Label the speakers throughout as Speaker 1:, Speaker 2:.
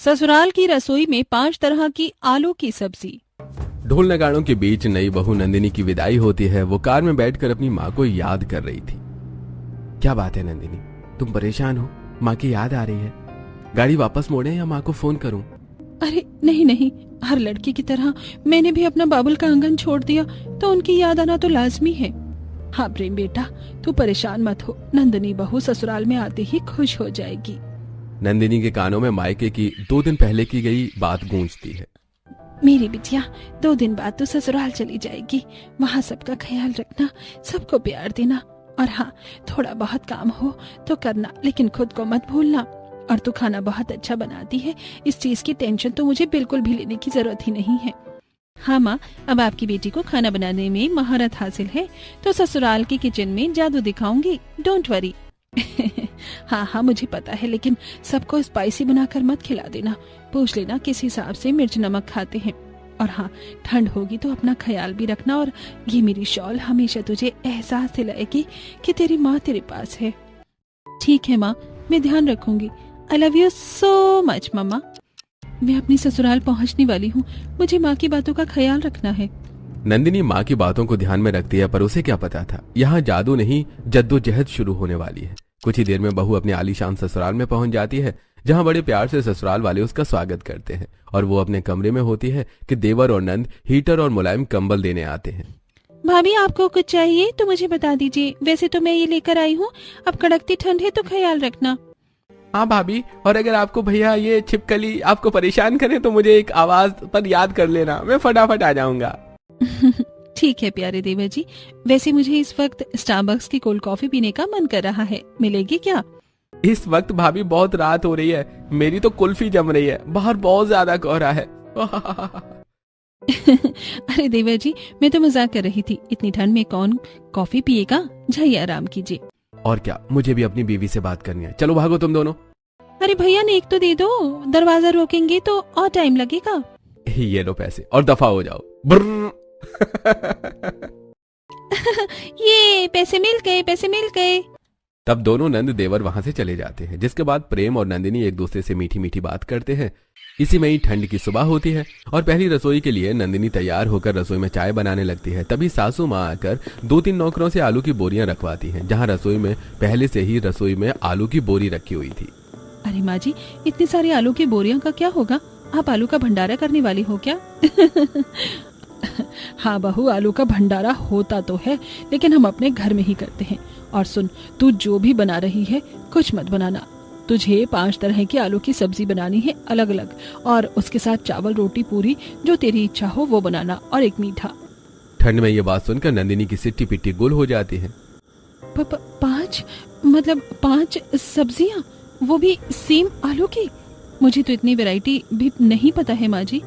Speaker 1: ससुराल की रसोई में 5 तरह की आलू की सब्जी।
Speaker 2: ढोल नगाड़ों के बीच नई बहू नंदिनी की विदाई होती है। वो कार में बैठकर अपनी माँ को याद कर रही थी। क्या बात है नंदिनी, तुम परेशान हो? माँ की याद आ रही है? गाड़ी वापस मोड़े या माँ को फोन करूं?
Speaker 1: अरे नहीं नहीं, हर लड़की की तरह मैंने भी अपना बाबुल का आंगन छोड़ दिया तो उनकी याद आना तो लाजमी है। हाँ प्रेम बेटा, तू परेशान मत हो, नंदिनी बहू ससुराल में आते ही खुश हो जाएगी।
Speaker 2: नंदिनी के कानों में मायके की 2 दिन पहले की गई बात गूंजती है।
Speaker 1: मेरी बिटिया, 2 दिन बाद तो ससुराल चली जाएगी। वहाँ सबका ख्याल रखना, सबको प्यार देना, और हाँ थोड़ा बहुत काम हो तो करना, लेकिन खुद को मत भूलना। और तू खाना बहुत अच्छा बनाती है, इस चीज की टेंशन तो मुझे बिल्कुल भी लेने की जरूरत ही नहीं है। हाँ माँ, अब आपकी बेटी को खाना बनाने में महारत हासिल है तो ससुराल की किचन में जादू दिखाऊंगी, डोंट वरी। हाँ हाँ मुझे पता है, लेकिन सबको स्पाइसी बनाकर मत खिला देना। पूछ लेना किस हिसाब से मिर्च नमक खाते हैं। और हाँ, ठंड होगी तो अपना ख्याल भी रखना, और ये मेरी शॉल हमेशा तुझे एहसास दिलाएगी कि तेरी माँ तेरे पास है। ठीक है माँ, मैं ध्यान रखूंगी। I love you so much मम्मा। मैं अपनी ससुराल पहुँचने वाली हूँ, मुझे माँ की बातों का ख्याल रखना है।
Speaker 2: नंदिनी माँ की बातों को ध्यान में रखती है, पर उसे क्या पता था यहाँ जादू नहीं जद्दोजहद शुरू होने वाली है। कुछ ही देर में बहू अपने आलीशान ससुराल में पहुंच जाती है, जहाँ बड़े प्यार से ससुराल वाले उसका स्वागत करते हैं। और वो अपने कमरे में होती है कि देवर और नंद हीटर और मुलायम कंबल देने आते हैं।
Speaker 1: भाभी आपको कुछ चाहिए तो मुझे बता दीजिए, वैसे तो मैं ये लेकर आई हूँ। अब कड़कती ठंड है तो ख्याल रखना।
Speaker 2: हाँ भाभी, और अगर आपको भैया ये छिपकली आपको परेशान करे तो मुझे एक आवाज पर याद कर लेना, मैं फटाफट आ जाऊंगा।
Speaker 1: ठीक है प्यारे देवर जी, वैसे मुझे इस वक्त स्टारबक्स की कोल्ड कॉफी पीने का मन कर रहा है, मिलेगी क्या?
Speaker 2: इस वक्त भाभी बहुत रात हो रही है, मेरी तो कुल्फी जम रही है, बाहर बहुत ज्यादा कोहरा है।
Speaker 1: अरे देवर जी, मैं तो मजाक कर रही थी, इतनी ठंड में कौन कॉफी पिएगा, जाइए आराम कीजिए।
Speaker 2: और क्या, मुझे भी अपनी बीवी से बात करनी है, चलो भागो तुम दोनों।
Speaker 1: अरे भैया ने एक तो दे दो, दरवाजा रोकेंगे तो और टाइम लगेगा।
Speaker 2: ये लो पैसे और दफा हो जाओ।
Speaker 1: ये पैसे मिल गए, पैसे मिल गए।
Speaker 2: तब दोनों नंद देवर वहां से चले जाते हैं, जिसके बाद प्रेम और नंदिनी एक दूसरे से मीठी मीठी बात करते हैं। इसी में ही ठंड की सुबह होती है और पहली रसोई के लिए नंदिनी तैयार होकर रसोई में चाय बनाने लगती है। तभी सासू माँ आकर 2-3 नौकरों से आलू की बोरियां रखवाती हैं, जहाँ रसोई में पहले से ही रसोई में आलू की बोरी रखी हुई थी।
Speaker 1: अरे माँ जी, इतनी सारी आलू की बोरियों का क्या होगा? आप आलू का भंडारा करने वाली हो क्या? हाँ बहू, आलू का भंडारा होता तो है, लेकिन हम अपने घर में ही करते हैं। और सुन, तू जो भी बना रही है कुछ मत बनाना। तुझे 5 तरह की आलू की सब्जी बनानी है अलग अलग, और उसके साथ चावल रोटी पूरी जो तेरी इच्छा हो वो बनाना, और एक मीठा।
Speaker 2: ठंड में ये बात सुनकर नंदिनी की सिट्टी पिट्टी गुल हो जाती है।
Speaker 1: 5 मतलब 5 सब्जियाँ, वो भी सेम आलू की? मुझे तो इतनी वैरायटी भी नहीं पता है माँ जी।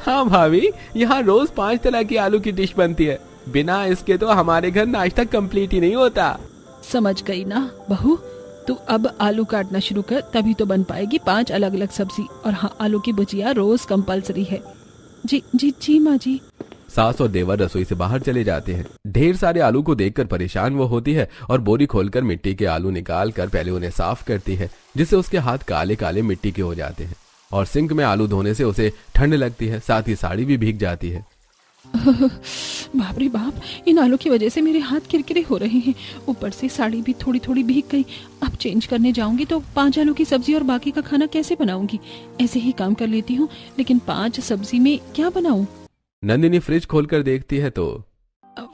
Speaker 2: हाँ भाभी, यहाँ रोज 5 तरह की आलू की डिश बनती है, बिना इसके तो हमारे घर नाश्ता कंप्लीट ही नहीं होता।
Speaker 1: समझ गई ना बहू, तू अब आलू काटना शुरू कर, तभी तो बन पाएगी 5 अलग अलग सब्जी। और हाँ, आलू की भुजिया रोज कंपलसरी है। जी जी जी माँ जी।
Speaker 2: सास और देवर रसोई से बाहर चले जाते हैं। ढेर सारे आलू को देखकर परेशान वो होती है और बोरी खोलकर मिट्टी के आलू निकाल कर पहले उन्हें साफ करती है, जिससे उसके हाथ काले काले मिट्टी के हो जाते हैं। और सिंक में आलू धोने से उसे ठंड लगती है, साथ ही साड़ी भी भीग जाती है।
Speaker 1: बाप रे बाप, इन आलू की वजह से मेरे हाथ किरकिरे हो रहे हैं, ऊपर से साड़ी भी थोड़ी थोड़ी भीग गई। अब चेंज करने जाऊंगी तो 5 आलू की सब्जी और बाकी का खाना कैसे बनाऊंगी? ऐसे ही काम कर लेती हूँ, लेकिन 5 सब्जी में क्या बनाऊं?
Speaker 2: नंदिनी फ्रिज खोलकर देखती है तो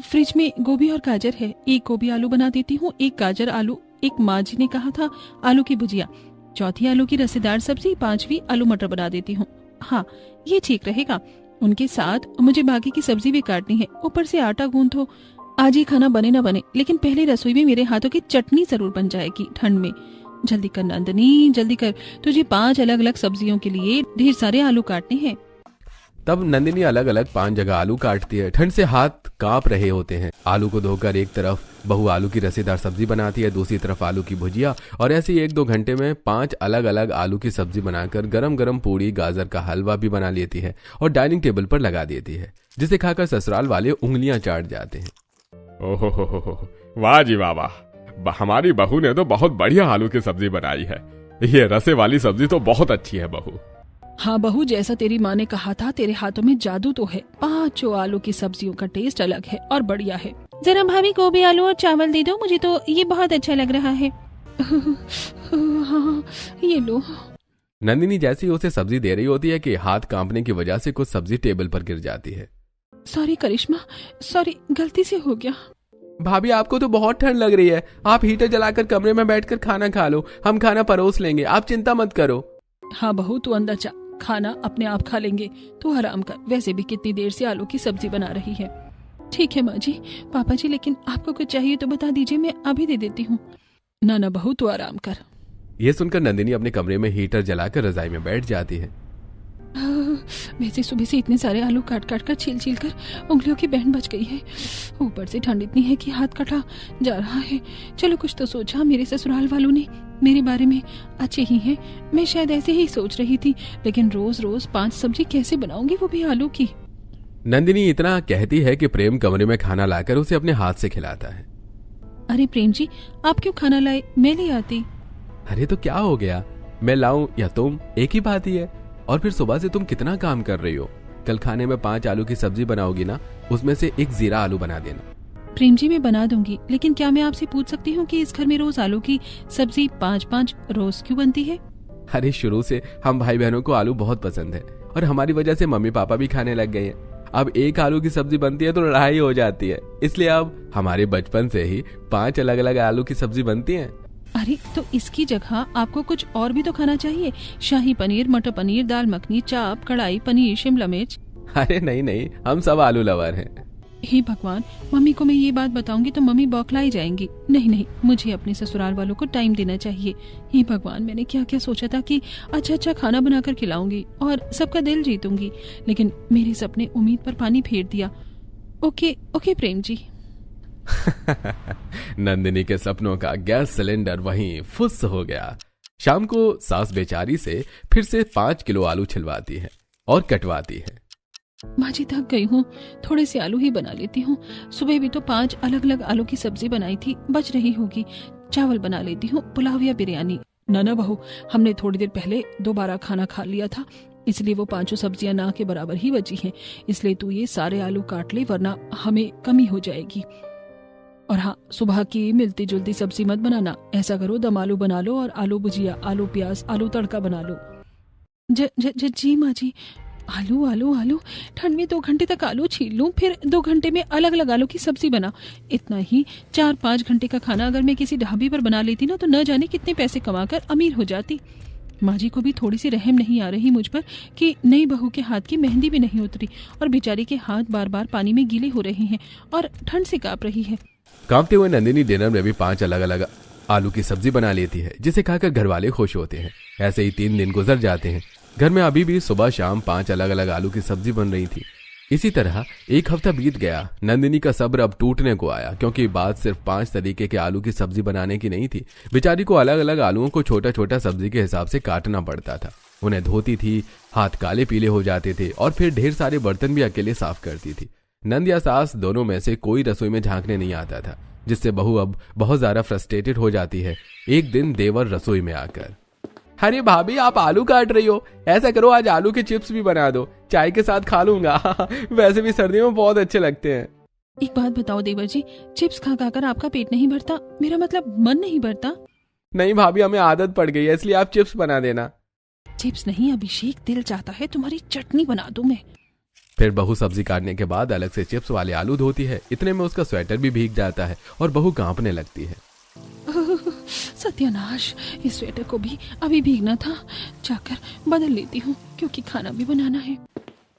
Speaker 1: फ्रिज में गोभी और गाजर है, एक गोभी आलू बना देती हूँ, एक गाजर आलू, एक माँ जी ने कहा था आलू की भुजिया, चौथी आलू की रसेदार सब्जी, 5वीं आलू मटर बना देती हूँ। हाँ ये ठीक रहेगा। उनके साथ मुझे बाकी की सब्जी भी काटनी है, ऊपर से आटा गूंथो। आज ही खाना बने न बने, लेकिन पहले रसोई में मेरे हाथों की चटनी जरूर बन जाएगी ठंड में। जल्दी कर नंदनी, जल्दी कर, तुझे 5 अलग अलग सब्जियों के लिए ढेर सारे आलू काटने हैं।
Speaker 2: तब नंदिनी अलग अलग 5 जगह आलू काटती है। ठंड से हाथ कांप रहे होते हैं। आलू को धोकर एक तरफ बहू आलू की रसेदार सब्जी बनाती है, दूसरी तरफ आलू की भुजिया, और ऐसे ही 1-2 घंटे में 5 अलग अलग आलू की सब्जी बनाकर गरम गरम पूड़ी गाजर का हलवा भी बना लेती है और डाइनिंग टेबल पर लगा देती है, जिसे खाकर ससुराल वाले उंगलियां चाट जाते हैं।
Speaker 3: ओहो, वाह जी वाह वाह, हमारी बहू ने तो बहुत बढ़िया आलू की सब्जी बनाई है।
Speaker 2: ये रसे वाली सब्जी तो बहुत अच्छी है बहू।
Speaker 1: हाँ बहू, जैसा तेरी माँ ने कहा था, तेरे हाथों में जादू तो है। 5 आलू की सब्जियों का टेस्ट अलग है और बढ़िया है। जरा भाभी गोभी आलू और चावल दे दो, मुझे तो ये बहुत अच्छा लग रहा है। हाँ, ये लो।
Speaker 2: नंदिनी जैसी उसे सब्जी दे रही होती है कि हाथ कांपने की वजह से कुछ सब्जी टेबल पर गिर जाती है।
Speaker 1: सॉरी करिश्मा, सॉरी, गलती से हो गया।
Speaker 2: भाभी आपको तो बहुत ठंड लग रही है, आप हीटर जलाकर कमरे में बैठकर खाना खा लो, हम खाना परोस लेंगे, आप चिंता मत करो।
Speaker 1: हाँ बहू, तू अंदर जा, खाना अपने आप खा लेंगे, तू आराम कर। वैसे भी कितनी देर से आलू की सब्जी बना रही है। ठीक है माँ जी। पापा जी, लेकिन आपको कुछ चाहिए तो बता दीजिए, मैं अभी दे देती हूँ। ना ना बहू, तू आराम कर।
Speaker 2: ये सुनकर नंदिनी अपने कमरे में हीटर जलाकर रजाई में बैठ जाती है।
Speaker 1: वैसे सुबह से इतने सारे आलू काट काट कर छील छील कर उंगलियों की बहन बच गई है। ऊपर से ठंड इतनी है कि हाथ कटा जा रहा है। चलो कुछ तो सोचा, मेरे ससुराल वालों ने मेरे बारे में अच्छे ही हैं। मैं शायद ऐसे ही सोच रही थी, लेकिन रोज रोज 5 सब्जी कैसे बनाऊंगी, वो भी आलू की।
Speaker 2: नंदिनी इतना कहती है कि प्रेम कमरे में खाना लाकर उसे अपने हाथ से खिलाता है।
Speaker 1: अरे प्रेम जी, आप क्यों खाना लाए, मैं ले आती।
Speaker 2: अरे तो क्या हो गया, मैं लाऊं या तुम, एक ही बात ही है। और फिर सुबह से तुम कितना काम कर रही हो। कल खाने में 5 आलू की सब्जी बनाओगी ना, उसमें से 1 जीरा आलू बना देना।
Speaker 1: प्रेम जी, मैं बना दूंगी, लेकिन क्या मैं आपसे पूछ सकती हूँ कि इस घर में रोज आलू की सब्जी 5-5 रोज क्यों बनती है?
Speaker 2: अरे शुरू से हम भाई बहनों को आलू बहुत पसंद है और हमारी वजह से मम्मी पापा भी खाने लग गए हैं। अब 1 आलू की सब्जी बनती है तो लड़ाई हो जाती है, इसलिए अब हमारे बचपन से ही 5 अलग अलग आलू की सब्जी बनती है।
Speaker 1: अरे तो इसकी जगह आपको कुछ और भी तो खाना चाहिए। शाही पनीर, मटर पनीर, दाल मखनी, चाप, कढ़ाई पनीर, शिमला मिर्च।
Speaker 2: अरे नहीं नहीं, हम सब आलू लवर हैं।
Speaker 1: हे भगवान, मम्मी को मैं ये बात बताऊंगी तो मम्मी बौखलाई जाएंगी। नहीं नहीं, मुझे अपने ससुराल वालों को टाइम देना चाहिए। हे भगवान, मैंने क्या क्या सोचा था कि अच्छा अच्छा खाना बनाकर खिलाऊंगी और सबका दिल जीतूंगी, लेकिन मेरे सपने उम्मीद पर पानी फेर दिया। Okay okay Prem ji.
Speaker 2: नंदिनी के सपनों का गैस सिलेंडर वहीं फुस हो गया। शाम को सास बेचारी से फिर से 5 किलो आलू छिलवाती है और कटवाती है।
Speaker 1: माँ जी, थक गई हूँ, थोड़े से आलू ही बना लेती हूँ। सुबह भी तो 5 अलग अलग आलू की सब्जी बनाई थी, बच रही होगी। चावल बना लेती हूँ, पुलाव या बिरयानी। ना बहू, हमने थोड़ी देर पहले दोबारा खाना खा लिया था, इसलिए वो 5 सब्जियां ना के बराबर ही बची हैं। इसलिए तू ये सारे आलू काट ले, वरना हमें कमी हो जाएगी। और हाँ, सुबह की मिलती जुलती सब्जी मत बनाना। ऐसा करो, दम आलू बना लो और आलू भुजिया, आलू प्याज, आलू तड़का बना लो। जी माँ जी। आलू आलू आलू, ठंड में 2 घंटे तक आलू छील लूं, फिर 2 घंटे में अलग अलग आलू की सब्जी बना। इतना ही 4-5 घंटे का खाना अगर मैं किसी ढाबे पर बना लेती ना, तो न जाने कितने पैसे कमाकर अमीर हो जाती। माँ जी को भी थोड़ी सी रहम नहीं आ रही मुझ पर कि नई बहू के हाथ की मेहंदी भी नहीं उतरी और बेचारी के हाथ बार बार पानी में गीले हो रहे हैं और ठंड से कांप रही है।
Speaker 2: कांपते हुए नंदिनी डिनर में भी 5 अलग अलग आलू की सब्जी बना लेती है, जिसे खाकर घर वाले खुश होते हैं। ऐसे ही 3 दिन गुजर जाते हैं। घर में अभी भी सुबह शाम 5 अलग अलग आलू की सब्जी बन रही थी। इसी तरह 1 हफ्ता बीत गया। नंदिनी का सब्र अब टूटने को आया, क्योंकि बात सिर्फ 5 तरीके के आलू की सब्जी बनाने की नहीं थी। बेचारी को अलग अलग आलूओं को छोटा छोटा सब्जी के हिसाब से काटना पड़ता था। उन्हें धोती थी, हाथ काले पीले हो जाते थे और फिर ढेर सारे बर्तन भी अकेले साफ करती थी। नंद या सास दोनों में से कोई रसोई में झांकने नहीं आता था, जिससे बहू अब बहुत ज्यादा फ्रस्ट्रेटेड हो जाती है। एक दिन देवर रसोई में आकर, अरे भाभी, आप आलू काट रही हो, ऐसा करो आज आलू के चिप्स भी बना दो, चाय के साथ खा लूंगा। वैसे भी सर्दियों में बहुत अच्छे लगते हैं।
Speaker 1: एक बात बताओ देवर जी, चिप्स खा खाकर आपका पेट नहीं भरता? मेरा मतलब मन नहीं भरता।
Speaker 2: नहीं भाभी, हमें आदत पड़ गई है, इसलिए आप चिप्स बना देना।
Speaker 1: चिप्स नहीं अभिषेक, दिल चाहता है तुम्हारी चटनी बना दूं मैं।
Speaker 2: फिर बहू सब्जी काटने के बाद अलग से चिप्स वाले आलू धोती है। इतने में उसका स्वेटर भी भीग जाता है और बहू कांपने लगती है।
Speaker 1: सत्यानाश, इस स्वेटर को भी अभी भीगना था। जाकर बदल लेती हूँ, क्योंकि खाना भी बनाना है।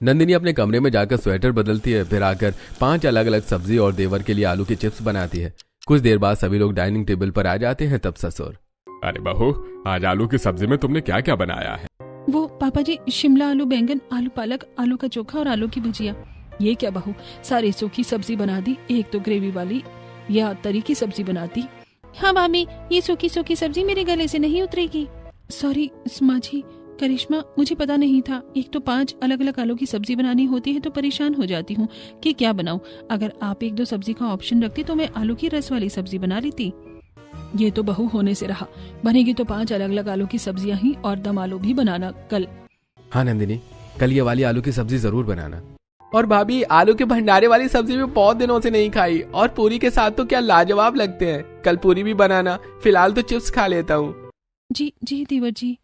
Speaker 2: नंदिनी अपने कमरे में जाकर स्वेटर बदलती है, फिर आकर 5 अलग अलग सब्जी और देवर के लिए आलू के चिप्स बनाती है। कुछ देर बाद सभी लोग डाइनिंग टेबल पर आ जाते हैं। तब ससुर,
Speaker 3: अरे बहू, आज आलू की सब्जी में तुमने क्या क्या बनाया है?
Speaker 1: वो पापा जी, शिमला आलू, बैंगन, आलू पालक, आलू का चोखा और आलू की भुजिया। ये क्या बहू, सारी सूखी सब्जी बना दी, एक तो ग्रेवी वाली या तरी की सब्जी बनाती। हाँ भाभी, ये सूखी सूखी सब्जी मेरे गले से नहीं उतरेगी। सॉरी माँ जी, करिश्मा, मुझे पता नहीं था। एक तो 5 अलग अलग आलू की सब्जी बनानी होती है, तो परेशान हो जाती हूँ कि क्या बनाऊं। अगर आप 1-2 सब्जी का ऑप्शन रखती तो मैं आलू की रस वाली सब्जी बना लेती। ये तो बहू होने से रहा, बनेगी तो 5 अलग अलग आलू की सब्जियां ही, और दम आलू भी बनाना कल।
Speaker 2: हाँ नंदिनी, कल ये वाली आलू की सब्जी जरूर बनाना। और भाभी, आलू के भंडारे वाली सब्जी भी बहुत दिनों से नहीं खाई, और पूरी के साथ तो क्या लाजवाब लगते हैं। कल पूरी भी बनाना, फिलहाल तो चिप्स खा लेता हूँ।
Speaker 1: जी जी देवर जी।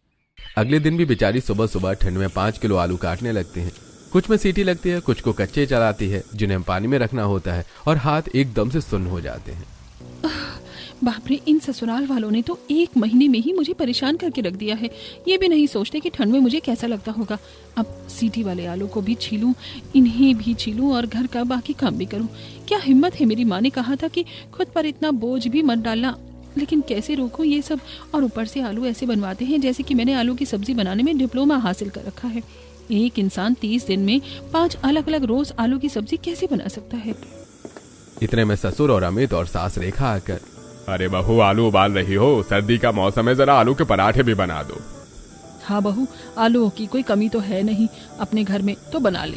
Speaker 2: अगले दिन भी बेचारी सुबह सुबह ठंड में 5 किलो आलू काटने लगती हैं। कुछ में सीटी लगती है, कुछ को कच्चे चलाती है, जिन्हें पानी में रखना होता है, और हाथ एकदम से सुन्न हो जाते हैं।
Speaker 1: बाप रे, इन ससुराल वालों ने तो 1 महीने में ही मुझे परेशान करके रख दिया है। ये भी नहीं सोचते कि ठंड में मुझे कैसा लगता होगा। अब सीटी वाले आलू को भी छीलूं, इन्हें भी छीलूं, और घर का बाकी काम भी करूं। क्या हिम्मत है। मेरी माँ ने कहा था कि खुद पर इतना बोझ भी मत डालना, लेकिन कैसे रोकूं ये सब। और ऊपर से आलू ऐसे बनवाते हैं जैसे कि मैंने आलू की सब्जी बनाने में डिप्लोमा हासिल कर रखा है। एक इंसान 30 दिन में 5 अलग अलग रोज आलू की सब्जी कैसे बना सकता है।
Speaker 2: इतने में ससुर और अमित और सास रेखा आकर,
Speaker 3: अरे बहू, आलू उबाल रही हो, सर्दी का मौसम है, जरा आलू के पराठे भी बना दो।
Speaker 1: हाँ बहू, आलूओं की कोई कमी तो है नहीं, अपने घर में तो बना ले।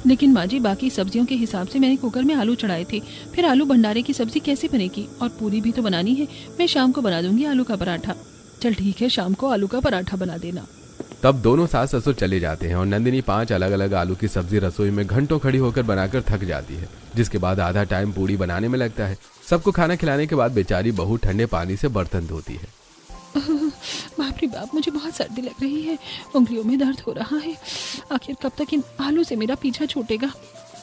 Speaker 1: लेकिन माँ जी, बाकी सब्जियों के हिसाब से मैंने कुकर में आलू चढ़ाए थे, फिर आलू भंडारे की सब्जी कैसे बनेगी। और पूरी भी तो बनानी है। मैं शाम को बना दूंगी आलू का पराठा। चल ठीक है, शाम को आलू का पराठा बना देना।
Speaker 2: तब दोनों सास ससुर चले जाते हैं और नंदिनी 5 अलग अलग आलू की सब्जी रसोई में घंटों खड़ी होकर बनाकर थक जाती है, जिसके बाद आधा टाइम पूड़ी बनाने में लगता है। सबको खाना खिलाने के बाद बेचारी बहू ठंडे पानी से बर्तन धोती है।
Speaker 1: बाप रे बाप, मुझे बहुत सर्दी लग रही है, उंगलियों में दर्द हो रहा है। आखिर कब तक इन आलू से मेरा पीछा छूटेगा।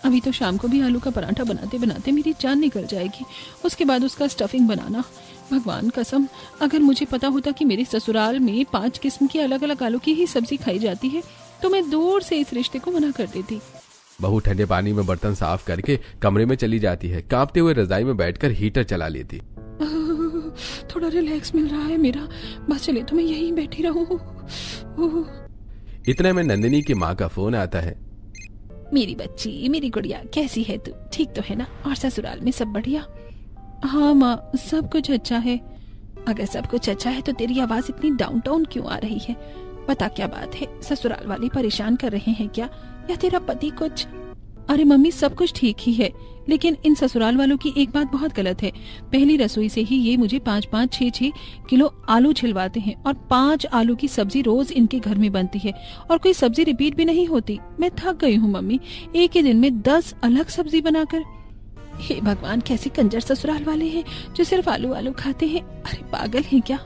Speaker 1: अभी तो शाम को भी आलू का पराठा बनाते बनाते मेरी जान निकल जाएगी। उसके बाद उसका स्टफिंग बनाना। भगवान कसम, अगर मुझे पता होता कि मेरे ससुराल में 5 किस्म की अलग अलग आलू की ही सब्जी खाई जाती है, तो मैं दूर से इस रिश्ते को मना कर देती।
Speaker 2: बहू ठंडे पानी में बर्तन साफ करके कमरे में चली जाती है। कांपते हुए रजाई में बैठकर हीटर चला लेती।
Speaker 1: थोड़ा रिलैक्स मिल रहा है मेरा, बस चले तो मैं यहीं बैठी रहूं।
Speaker 2: इतने में नंदिनी की माँ का फोन आता है।
Speaker 1: मेरी बच्ची, मेरी गुड़िया, कैसी है तू? ठीक तो है ना? और ससुराल में सब बढ़िया? हाँ माँ, सब कुछ अच्छा है। अगर सब कुछ अच्छा है तो तेरी आवाज इतनी डाउन टाउन क्यों आ रही है? बता क्या बात है? ससुराल वाले परेशान कर रहे हैं क्या, या तेरा पति कुछ? अरे मम्मी, सब कुछ ठीक ही है, लेकिन इन ससुराल वालों की एक बात बहुत गलत है। पहली रसोई से ही ये मुझे 5-5, 6-6 किलो आलू छिलवाते हैं, और 5 आलू की सब्जी रोज इनके घर में बनती है, और कोई सब्जी रिपीट भी नहीं होती। मैं थक गई हूँ मम्मी, एक ही दिन में 10 अलग सब्जी बनाकर। हे भगवान, कैसे कंजर ससुराल वाले हैं जो सिर्फ आलू आलू खाते हैं। अरे पागल हैं क्या?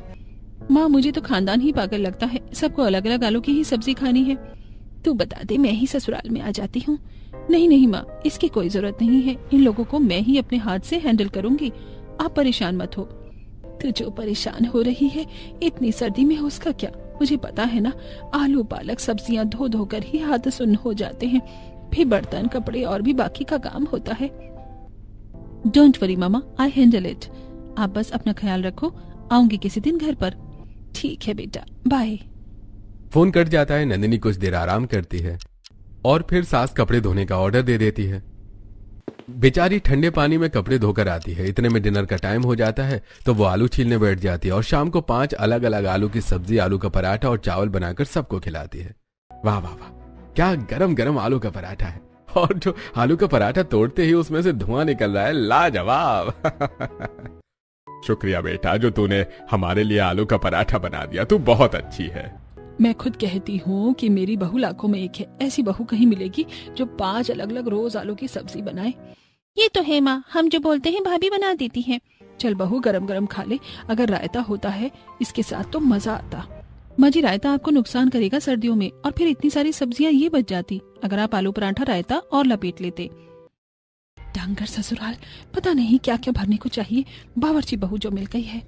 Speaker 1: माँ, मुझे तो खानदान ही पागल लगता है, सबको अलग अलग आलू की ही सब्जी खानी है। तू बता दे, मैं ही ससुराल में आ जाती हूँ। नहीं नहीं माँ, इसकी कोई जरूरत नहीं है, इन लोगों को मैं ही अपने हाथ से हैंडल करूंगी। आप परेशान मत हो। तू जो परेशान हो रही है इतनी सर्दी में, उसका क्या? मुझे पता है ना, आलू पालक सब्जियां धो धो कर ही हाथ सुन्न हो जाते हैं, फिर बर्तन कपड़े और भी बाकी का काम होता है। Don't worry mama, I handle it. आप बस अपना ख्याल रखो, आऊंगी किसी दिन घर पर। ठीक है बेटा, बाय।
Speaker 2: फोन कट जाता है। नंदिनी कुछ देर आराम करती है और फिर सास कपड़े धोने का ऑर्डर दे देती है। बेचारी ठंडे पानी में कपड़े धोकर आती है। इतने में डिनर का टाइम हो जाता है, तो वो आलू छीलने बैठ जाती है और शाम को 5 अलग अलग आलू की सब्जी, आलू का पराठा और चावल बनाकर सबको खिलाती है। वाह वाह वाह, क्या गरम गरम आलू का पराठा है, और जो आलू का पराठा तोड़ते ही उसमें से धुआं निकल रहा है, लाजवाब।
Speaker 3: शुक्रिया बेटा, जो तूने हमारे लिए आलू का पराठा बना दिया, तू बहुत अच्छी है।
Speaker 1: मैं खुद कहती हूँ कि मेरी बहू लाखों में एक है। ऐसी बहू कहीं मिलेगी जो 5 अलग अलग रोज आलू की सब्जी बनाए। ये तो है माँ, हम जो बोलते हैं भाभी बना देती हैं। चल बहू, गरम गरम खा ले। अगर रायता होता है इसके साथ तो मजा आता। माँ जी, रायता आपको नुकसान करेगा सर्दियों में, और फिर इतनी सारी सब्जियां ये बच जाती अगर आप आलू पराठा रायता और लपेट लेते। डांगर ससुराल, पता नहीं क्या क्या भरने को चाहिए। बावर्ची बहू जो मिल गई है।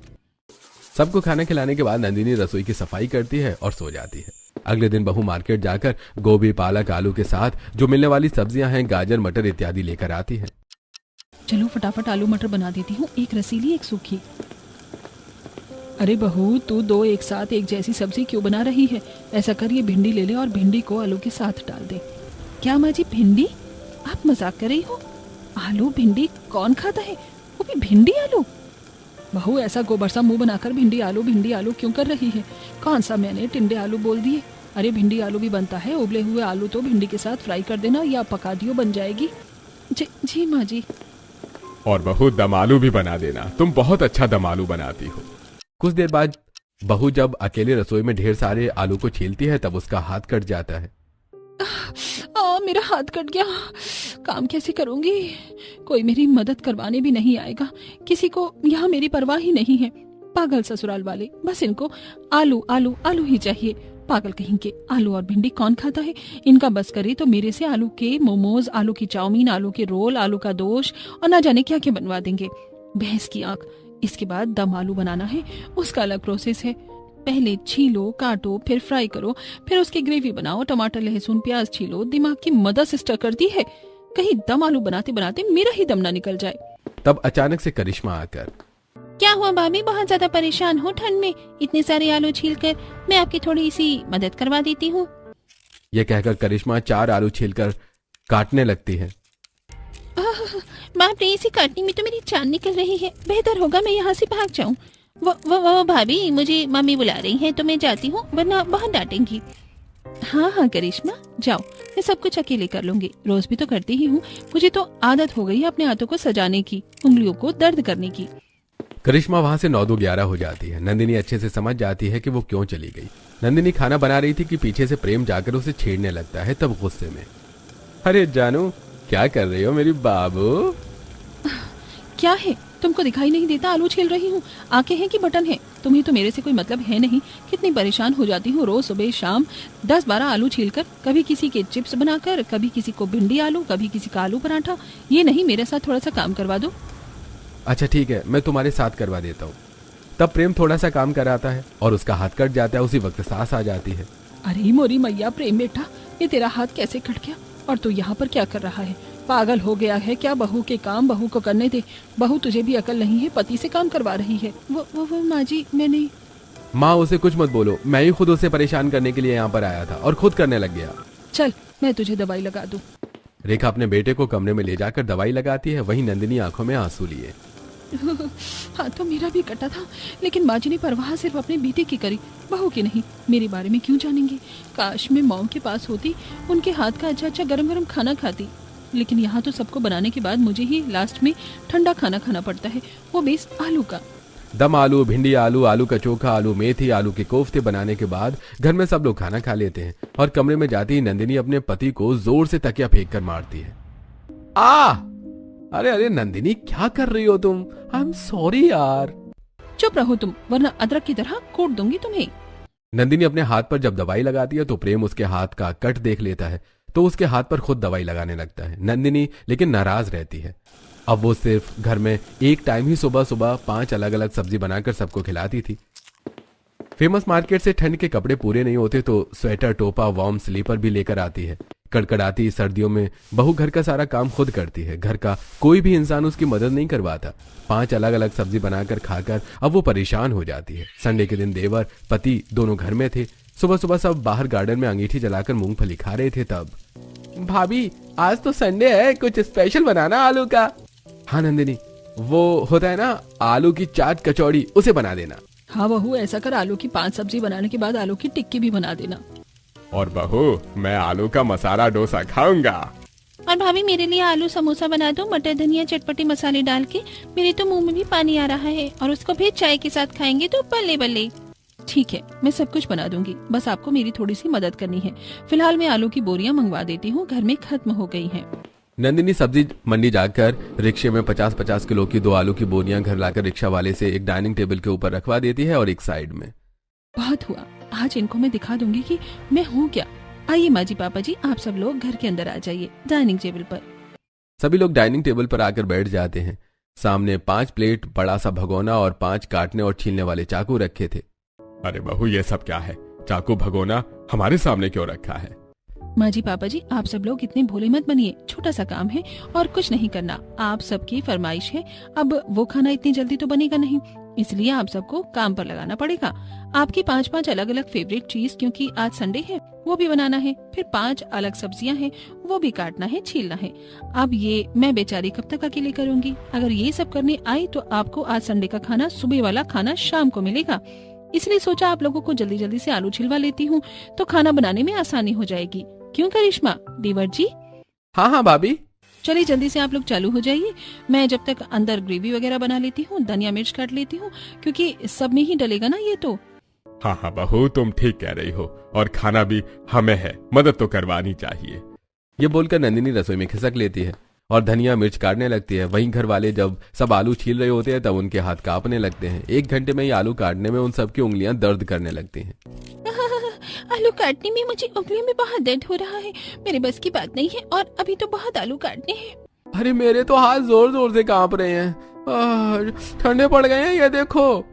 Speaker 2: सबको खाना खिलाने के बाद नंदिनी रसोई की सफाई करती है और सो जाती है। अगले दिन बहू मार्केट जाकर गोभी, पालक, आलू के साथ जो मिलने वाली सब्जियां हैं, गाजर, मटर इत्यादि लेकर आती है।
Speaker 1: चलो फटाफट आलू मटर बना देती हूँ, एक रसीली एक सूखी। अरे बहू, तू 2 एक साथ एक जैसी सब्जी क्यों बना रही है? ऐसा कर, ये भिंडी ले ले और भिंडी को आलू के साथ डाल दे। क्या माँ जी, भिंडी? आप मजाक कर रही हो? आलू भिंडी कौन खाता है, वो भी भिंडी आलू? बहू, ऐसा गोबर सा मुंह बनाकर भिंडी आलू क्यों कर रही है? कौन सा मैंने टिंडे आलू बोल दिए? अरे भिंडी आलू भी बनता है, उबले हुए आलू तो भिंडी के साथ फ्राई कर देना, या पका दियो, बन जाएगी। जी माँ जी।
Speaker 3: और बहू दम आलू भी बना देना, तुम बहुत अच्छा दम आलू बनाती हो।
Speaker 2: कुछ देर बाद बहू जब अकेले रसोई में ढेर सारे आलू को छीलती है तब उसका हाथ कट जाता है।
Speaker 1: मेरा हाथ कट गया, काम कैसे करूंगी? कोई मेरी मदद करवाने भी नहीं आएगा, किसी को यहाँ मेरी परवाह ही नहीं है। पागल ससुराल वाले, बस इनको आलू आलू आलू ही चाहिए। पागल कहीं के, आलू और भिंडी कौन खाता है? इनका बस करे तो मेरे से आलू के मोमोज, आलू की चाउमीन, आलू के रोल, आलू का दोश और ना जाने क्या क्या बनवा देंगे। भैंस की आंख। इसके बाद दम आलू बनाना है, उसका अलग प्रोसेस है। पहले छीलो, काटो, फिर फ्राई करो, फिर उसकी ग्रेवी बनाओ, टमाटर लहसुन प्याज छीलो। दिमाग की मदद सिस्टर करती है, कहीं दम आलू बनाते बनाते मेरा ही दम ना निकल जाए।
Speaker 2: तब अचानक से करिश्मा आकर,
Speaker 1: क्या हुआ भाभी, बहुत ज्यादा परेशान हो ठंड में? इतने सारे आलू छीलकर मैं आपकी थोड़ी सी मदद करवा देती हूँ।
Speaker 2: यह कहकर करिश्मा 4 आलू छीलकर काटने लगती है।
Speaker 1: बाप रे, इसी काटने में तो मेरी जान निकल रही है। बेहतर होगा मैं यहाँ से भाग जाऊँ। वो भाभी, मुझे मम्मी बुला रही हैं तो मैं जाती हूँ, वरना बहुत डांटेंगी। हाँ हाँ करिश्मा, जाओ, मैं सब कुछ अकेले कर लूंगी। रोज भी तो करती ही हूँ, मुझे तो आदत हो गई है अपने हाथों को सजाने की, उंगलियों को दर्द करने की।
Speaker 2: करिश्मा वहां से 9-11 हो जाती है। नंदिनी अच्छे से समझ जाती है कि वो क्यों चली गई। नंदिनी खाना बना रही थी कि पीछे से प्रेम जाकर उसे छेड़ने लगता है। तब गुस्से में, अरे जानू, क्या कर रही हो मेरी बाबू?
Speaker 1: क्या है, तुमको दिखाई नहीं देता आलू छील रही हूँ? आंखें हैं कि बटन है? तुम्हें तो मेरे से कोई मतलब है नहीं। कितनी परेशान हो जाती हूँ रोज सुबह शाम 10-12 आलू छीलकर, कभी किसी के चिप्स बनाकर, कभी किसी को भिंडी आलू, कभी किसी का आलू पराठा। ये नहीं, मेरे साथ थोड़ा सा काम करवा दो।
Speaker 2: अच्छा ठीक है, मैं तुम्हारे साथ करवा देता हूँ। तब प्रेम थोड़ा सा काम कराता है और उसका हाथ कट जाता है। उसी वक्त सांस आ जाती है।
Speaker 1: अरे मोरी मैया, प्रेम बेटा, ये तेरा हाथ कैसे कट गया? और तू यहाँ पर क्या कर रहा है? पागल हो गया है क्या? बहू के काम बहू को करने दे। बहू, तुझे भी अकल नहीं है, पति से काम करवा रही है। वो माँ जी, मैंने।
Speaker 2: माँ, उसे कुछ मत बोलो, मैं ही खुद उसे परेशान करने के लिए यहाँ पर आया था और खुद करने लग गया।
Speaker 1: चल, मैं तुझे दवाई लगा दूं।
Speaker 2: रेखा अपने बेटे को कमरे में ले जाकर दवाई लगाती है। वहीं नंदिनी आंखों में आंसू लिए।
Speaker 1: हाथ तो मेरा भी कटा था, लेकिन माँ जी ने परवाह सिर्फ अपने बेटे की करी, बहू की नहीं। मेरे बारे में क्यों जानेंगे? काश मैं मॉम के पास होती, उनके हाथ का अच्छा अच्छा गरम गरम खाना खाती। लेकिन यहाँ तो सबको बनाने के बाद मुझे ही लास्ट में ठंडा खाना खाना पड़ता है, वो बेस आलू का।
Speaker 2: दम आलू, भिंडी आलू, आलू का चोखा, आलू मेथी, आलू के कोफ्ते बनाने के बाद घर में सब लोग खाना खा लेते हैं और कमरे में जाती ही नंदिनी अपने पति को जोर से तकिया फेंक कर मारती है। अरे अरे नंदिनी, क्या कर रही हो तुम? आई एम सॉरी यार।
Speaker 1: चुप रहो तुम, वरना अदरक की तरह कूट दूंगी तुम्हें।
Speaker 2: नंदिनी अपने हाथ पर जब दवाई लगाती है तो प्रेम उसके हाथ का कट देख लेता है तो उसके हाथ पर खुद दवाई लगाने लगता है। नंदिनी लेकिन नाराज रहती है। अब वो सिर्फ घर में एक टाइम ही सुबह सुबह 5 अलग अलग सब्जी बनाकर सबको खिलाती थी। फेमस मार्केट से ठंड के कपड़े पूरे नहीं होते तो स्वेटर, टोपा, वार्म स्लीपर भी लेकर आती है। कड़कड़ाती सर्दियों में बहू घर का सारा काम खुद करती है। घर का कोई भी इंसान उसकी मदद नहीं करवाता। 5 अलग अलग सब्जी बनाकर खाकर अब वो परेशान हो जाती है। संडे के दिन देवर पति दोनों घर में थे। सुबह सुबह सब बाहर गार्डन में अंगीठी जलाकर मूंगफली खा रहे थे। तब, भाभी, आज तो संडे है, कुछ स्पेशल बनाना आलू का। हाँ नंदिनी, वो होता है ना आलू की चाट कचौड़ी, उसे बना देना।
Speaker 1: हाँ बहू, ऐसा कर, आलू की 5 सब्जी बनाने के बाद आलू की टिक्की भी बना देना।
Speaker 3: और बहू, मैं आलू का मसाला डोसा खाऊंगा।
Speaker 1: और भाभी, मेरे लिए आलू समोसा बना दो, मटर धनिया चटपटी मसाले डाल के। मेरे तो मुंह में भी पानी आ रहा है, और उसको भी चाय के साथ खाएंगे तो बल्ले बल्ले। ठीक है, मैं सब कुछ बना दूंगी, बस आपको मेरी थोड़ी सी मदद करनी है। फिलहाल मैं आलू की बोरियां मंगवा देती हूँ, घर में खत्म हो गई हैं।
Speaker 2: नंदिनी सब्जी मंडी जाकर रिक्शे में 50-50 किलो की 2 आलू की बोरियां घर लाकर रिक्शा वाले से एक डाइनिंग टेबल के ऊपर रखवा देती है और एक साइड में।
Speaker 1: बहुत हुआ, आज इनको मैं दिखा दूंगी कि मैं हूँ क्या। आइए माँ जी, पापा जी, आप सब लोग घर के अंदर आ जाइए डाइनिंग टेबल पर।
Speaker 2: सभी लोग डाइनिंग टेबल पर आकर बैठ जाते हैं। सामने 5 प्लेट, बड़ा सा भगोना और 5 काटने और छीलने वाले चाकू रखे थे।
Speaker 3: अरे बहू, ये सब क्या है? चाकू भगोना हमारे सामने क्यों रखा है?
Speaker 1: माँ जी, पापा जी, आप सब लोग इतने भोले मत बनिए। छोटा सा काम है और कुछ नहीं करना, आप सबकी फरमाइश है। अब वो खाना इतनी जल्दी तो बनेगा नहीं, इसलिए आप सबको काम पर लगाना पड़ेगा। आपकी 5-5 अलग अलग फेवरेट चीज, क्योंकि आज संडे है, वो भी बनाना है। फिर 5 अलग सब्जियां हैं, वो भी काटना है, छीलना है। अब ये मैं बेचारी कब तक अकेले करूंगी? अगर ये सब करने आई तो आपको आज संडे का खाना, सुबह वाला खाना शाम को मिलेगा। इसलिए सोचा आप लोगों को जल्दी जल्दी से आलू छिलवा लेती हूँ, तो खाना बनाने में आसानी हो जाएगी। क्यों करिश्मा, देवर जी?
Speaker 2: हाँ हाँ भाभी।
Speaker 1: चलिए जल्दी से आप लोग चालू हो जाइए, मैं जब तक अंदर ग्रेवी वगैरह बना लेती हूँ, धनिया मिर्च काट लेती हूँ, क्योंकि सब में ही डलेगा ना ये तो।
Speaker 3: हाँ हाँ बहू, तुम ठीक कह रही हो, और खाना भी हमें है, मदद तो करवानी चाहिए।
Speaker 2: ये बोलकर नंदिनी रसोई में खिसक लेती है और धनिया मिर्च काटने लगती है। वहीं घर वाले जब सब आलू छील रहे होते हैं तब उनके हाथ कांपने लगते हैं। 1 घंटे में ही आलू काटने में उन सबकी उंगलियां दर्द करने लगती हैं।
Speaker 1: आलू काटने में मुझे उंगलियों में बहुत दर्द हो रहा है, मेरे बस की बात नहीं है, और अभी तो बहुत आलू काटने हैं।
Speaker 2: अरे मेरे तो हाथ जोर जोर से कांप रहे हैं, ठंडे पड़ गए हैं, ये देखो।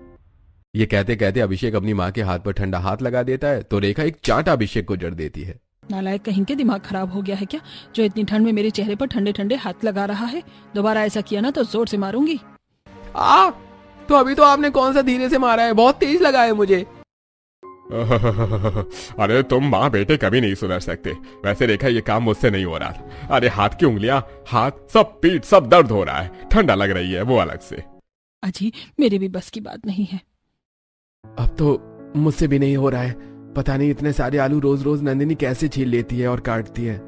Speaker 2: ये कहते कहते अभिषेक अपनी माँ के हाथ पर ठंडा हाथ लगा देता है तो रेखा एक चांटा अभिषेक को जड़ देती है।
Speaker 1: नालायक कहीं के, दिमाग खराब हो गया है क्या, जो इतनी ठंड में मेरे चेहरे पर ठंडे ठंडे हाथ लगा रहा है। दोबारा ऐसा किया ना तो जोर से मारूंगी।
Speaker 2: तो अभी तो आपने कौन सा धीरे से मारा है, बहुत तेज लगा है मुझे।
Speaker 3: अरे तुम माँ बेटे कभी नहीं सुधर सकते। वैसे रेखा ये काम मुझसे नहीं हो रहा था। अरे हाथ की उंगलियां, हाथ, सब पीठ, सब दर्द हो रहा है, ठंडा लग रही है वो अलग से।
Speaker 1: अजी मेरे भी बस की बात नहीं है।
Speaker 2: अब तो मुझसे भी नहीं हो रहा है, पता नहीं इतने सारे आलू रोज रोज नंदिनी कैसे छील लेती है और काटती है।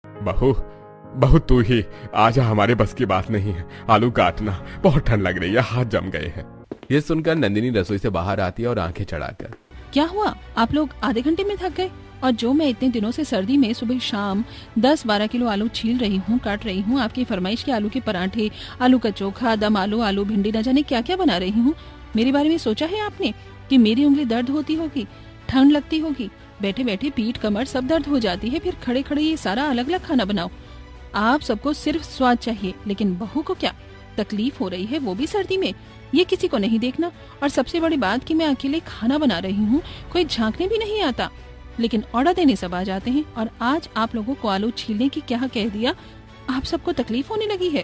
Speaker 3: बहू तू ही आजा, हमारे बस की बात नहीं है आलू काटना, बहुत ठंड लग रही है, हाथ जम गए हैं।
Speaker 2: ये सुनकर नंदिनी रसोई से बाहर आती है और आंखें चढ़ाकर,
Speaker 1: क्या हुआ, आप लोग आधे घंटे में थक गए? और जो मैं इतने दिनों से सर्दी में सुबह शाम 10-12 किलो आलू छील रही हूँ, काट रही हूँ, आपकी फरमाइश के आलू के पराठे, आलू का चोखा, दम आलू, आलू भिंडी, न जाने क्या क्या बना रही हूँ। मेरे बारे में सोचा है आपने कि मेरी उंगली दर्द होती होगी, ठंड लगती होगी, बैठे बैठे पीठ कमर सब दर्द हो जाती है, फिर खड़े खड़े ये सारा अलग अलग खाना बनाओ। आप सबको सिर्फ स्वाद चाहिए, लेकिन बहू को क्या तकलीफ हो रही है, वो भी सर्दी में, ये किसी को नहीं देखना। और सबसे बड़ी बात कि मैं अकेले खाना बना रही हूँ, कोई झांकने भी नहीं आता, लेकिन ऑर्डर देने सब आ जाते हैं। और आज आप लोगों को आलू छीलने की क्या कह दिया, आप सबको तकलीफ होने लगी है।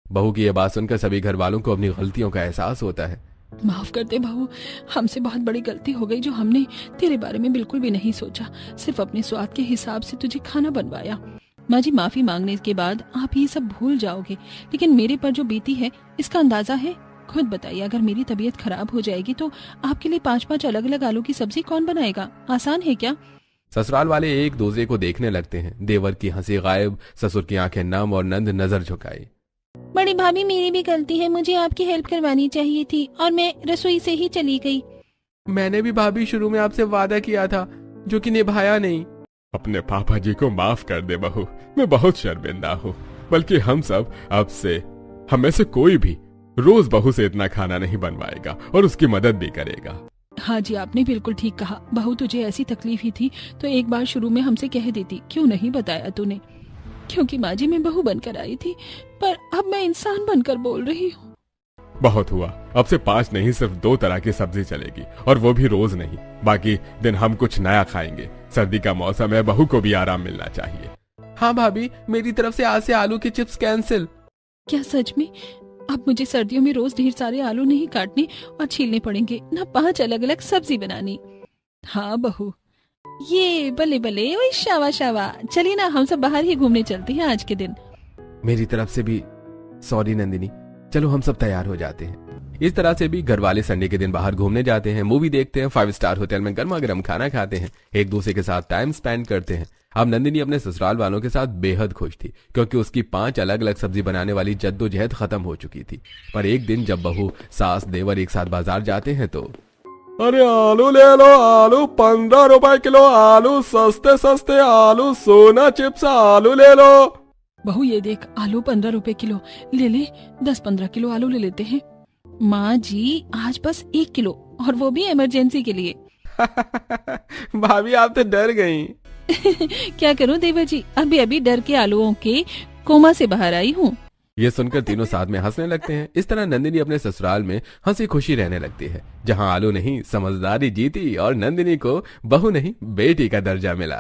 Speaker 2: बहू की यह बात सुनकर सभी घर वालों को अपनी गलतियों का एहसास होता है।
Speaker 1: माफ कर दे बहू, हमसे बहुत बड़ी गलती हो गई जो हमने तेरे बारे में बिल्कुल भी नहीं सोचा, सिर्फ अपने स्वाद के हिसाब से तुझे खाना बनवाया। माँ जी माफी मांगने के बाद आप ये सब भूल जाओगे, लेकिन मेरे पर जो बीती है इसका अंदाजा है। खुद बताइए, अगर मेरी तबीयत खराब हो जाएगी तो आपके लिए 5-5 अलग अलग आलू की सब्जी कौन बनाएगा? आसान है क्या?
Speaker 2: ससुराल वाले एक दूसरे को देखने लगते हैं। देवर की हंसी गायब, ससुर की आंखें नम और नंद नजर झुकाई।
Speaker 1: बड़ी भाभी मेरी भी गलती है, मुझे आपकी हेल्प करवानी चाहिए थी और मैं रसोई से ही चली गई।
Speaker 2: मैंने भी भाभी शुरू में आपसे वादा किया था जो कि निभाया नहीं।
Speaker 3: अपने पापा जी को माफ कर दे बहू, मैं बहुत शर्मिंदा हूँ। बल्कि हम सब अब से, हम में से कोई भी रोज बहू से इतना खाना नहीं बनवाएगा और उसकी मदद भी करेगा।
Speaker 1: हाँ जी आपने बिल्कुल ठीक कहा। बहू तुझे ऐसी तकलीफ ही थी तो एक बार शुरू में हमसे कह देती, क्यों नहीं बताया तूने? क्योंकि माँ जी मैं बहू बनकर आई थी, पर अब मैं इंसान बनकर बोल रही हूँ।
Speaker 3: बहुत हुआ, अब से 5 नहीं सिर्फ 2 तरह की सब्जी चलेगी, और वो भी रोज नहीं। बाकी दिन हम कुछ नया खाएंगे। सर्दी का मौसम है, बहू को भी आराम मिलना चाहिए।
Speaker 2: हाँ भाभी, मेरी तरफ से आज से आलू के चिप्स कैंसिल।
Speaker 1: क्या सच में? अब मुझे सर्दियों में रोज ढेर सारे आलू नहीं काटने और छीलने पड़ेंगे, न 5 अलग अलग सब्जी बनानी। हाँ बहू, ये बले बले, वही शावा शावा। चलिए ना हम सब बाहर ही घूमने चलते हैं आज के दिन।
Speaker 2: मेरी तरफ से भी सॉरी नंदिनी, चलो हम सब तैयार हो जाते हैं। इस तरह से भी घर वाले संडे के दिन बाहर घूमने जाते हैं, मूवी देखते हैं, 5 स्टार होटल में गर्मा गर्म खाना खाते हैं, एक दूसरे के साथ टाइम स्पेंड करते हैं। अब नंदिनी अपने ससुराल वालों के साथ बेहद खुश थी, क्योंकि उसकी 5 अलग अलग सब्जी बनाने वाली जद्दोजहद खत्म हो चुकी थी। पर एक दिन जब बहू, सास, देवर एक साथ बाजार जाते हैं तो
Speaker 3: अरे आलू ले लो, आलू 15 रुपए किलो, आलू सस्ते सस्ते, आलू सोना चिप्स, आलू ले लो।
Speaker 1: बहू ये देख, आलू 15 रुपए किलो, ले ले 10-15 किलो आलू ले लेते हैं। माँ जी आज बस 1 किलो, और वो भी इमरजेंसी के लिए।
Speaker 2: भाभी आप तो डर गई।
Speaker 1: क्या करूं देवर जी, अभी अभी डर के आलूओं के कोमा से बाहर आई हूँ।
Speaker 2: ये सुनकर तीनों साथ में हंसने लगते हैं। इस तरह नंदिनी अपने ससुराल में हंसी खुशी रहने लगती है, जहाँ आलू नहीं समझदारी जीती और नंदिनी को बहू नहीं बेटी का दर्जा मिला।